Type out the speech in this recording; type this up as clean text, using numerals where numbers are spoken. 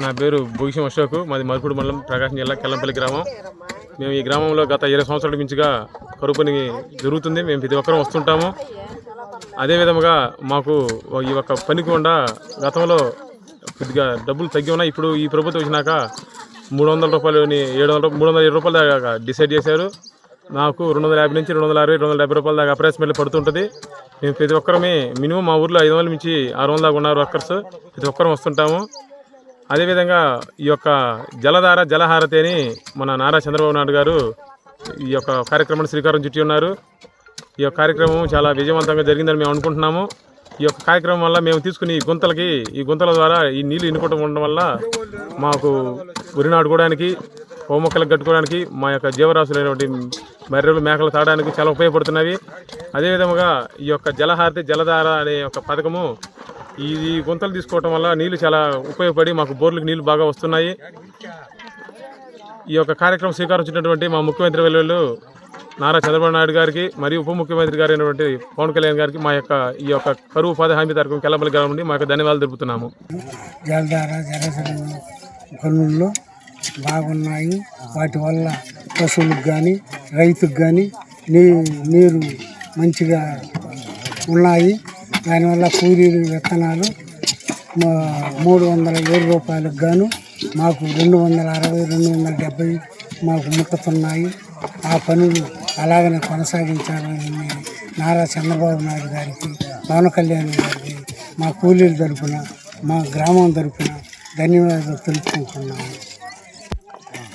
నా పేరు భూషం అశోక్. మాది మరుపూడి మండలం, ప్రకాశం జిల్లా, కెల్లంపల్లి గ్రామం. మేము ఈ గ్రామంలో గత 20 సంవత్సరాల మించిగా కరువు పని జరుగుతుంది. మేము ప్రతి ఒక్కరం వస్తుంటాము. అదేవిధంగా మాకు ఈ యొక్క పనికి కూడా గతంలో కొద్దిగా డబ్బులు తగ్గి ఉన్నాయి. ఇప్పుడు ఈ ప్రభుత్వం వచ్చినాక 300 రూపాయలని 350 రూపాయల దాకా డిసైడ్ చేశారు. నాకు 250 నుంచి 260, 250 రూపాయల దాకా అప్రాక్సిమేట్లీ పడుతుంటుంది. మేము ప్రతి ఒక్కరమే మినిమం మా ఊర్లో 500 నుంచి 600 దాకా ఉన్నారు వర్కర్స్. ప్రతి ఒక్కరం వస్తుంటాము. అదేవిధంగా ఈ యొక్క జలహారతి అని మన నారా చంద్రబాబు నాయుడు గారు ఈ యొక్క కార్యక్రమాన్ని శ్రీకారం చుట్టి ఉన్నారు. ఈ యొక్క కార్యక్రమం చాలా విజయవంతంగా జరిగిందని మేము అనుకుంటున్నాము. ఈ యొక్క కార్యక్రమం వల్ల మేము తీసుకుని ఈ గుంతల ద్వారా ఈ నీళ్లు ఇనుకోవడం ఉండడం వల్ల మాకు ఉరి నాటుకోవడానికి, మొక్కలకు కట్టుకోవడానికి, మా యొక్క జీవరాశులైనటువంటి బర్రెలు, మేకలు తాగడానికి చాలా ఉపయోగపడుతున్నవి. అదేవిధంగా ఈ యొక్క జలధార అనే ఒక పథకము ఈ గుంతలు తీసుకోవటం వల్ల నీళ్లు చాలా ఉపయోగపడి మాకు బోర్లకు నీళ్లు బాగా వస్తున్నాయి. ఈ యొక్క కార్యక్రమం స్వీకరించినటువంటి మా ముఖ్యమంత్రి వర్యులు నారా చంద్రబాబు నాయుడు గారికి మరియు ఉప ముఖ్యమంత్రి గారు అయినటువంటి పవన్ కళ్యాణ్ గారికి ఈ యొక్క కరువు ఉపాధి హామీ పథకం కెల్లంపల్లి గ్రామం నుండి మా యొక్క ధన్యవాదాలు తెలుపుతున్నాము. పనుల్లో బాగున్నాయి. వాటి వల్ల పశువులకు కానీ రైతుకు కానీ నీరు మంచిగా ఉన్నాయి. దానివల్ల కూలీలు విత్తనాలు 307 రూపాయలకు గాను మాకు 260, 270 మాకు ముట్టుతున్నాయి. ఆ పనులు అలాగనే కొనసాగించాలని నారా చంద్రబాబు నాయుడు గారికి, పవన్ కళ్యాణ్ గారికి మా కూలీల తరఫున, మా గ్రామం తరఫున ధన్యవాదాలు తెలుపుకుంటున్నాము.